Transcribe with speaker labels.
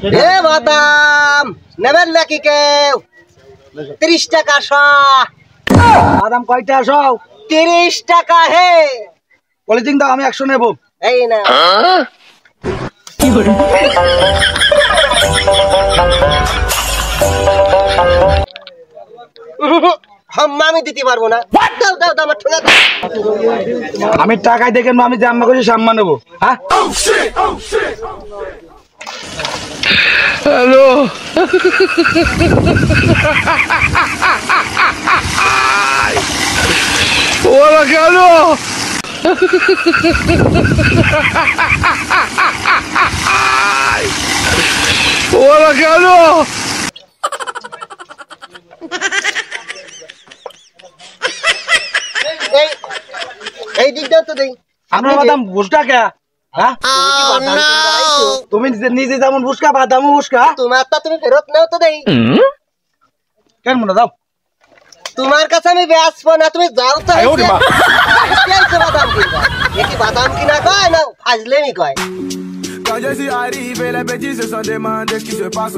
Speaker 1: এ বাদাম নেবেন নাকি কেউ? 30 টাকা শ।
Speaker 2: বাদাম কয়টা সব?
Speaker 1: 30 টাকা হে।
Speaker 2: পলিথিন দাও, আমি 100 নেব।
Speaker 1: এই না আমি দিতে পারবো না। দাও দাও দাও আমার ঠোঙা দাও।
Speaker 2: আমি টাকায় দেখে আমি জাম্মা করছি সাম্মা নেবো। হ্যাঁ
Speaker 3: হ্যালো ওরা কেন ওরা কেন
Speaker 1: এই এই দিক দাও তো দেই।
Speaker 2: আপনার বাদাম বুসকা কে? হ্যাঁ তুমি নিজে যেমন বুসকা বাদামও বুসকা।
Speaker 1: তোমার তা তুমি ফেরত নাও তো দেই।
Speaker 2: কেন মনে দাও?
Speaker 1: তোমার কাছে আমি বেচবো না, তুমি যাও তো। বাদাম কিনা এটি বাদাম কিনা কয় না ফাজলেমি কয়।
Speaker 4: Quand je suis arrivé, les bêtises se sont demandées ce qui se passe.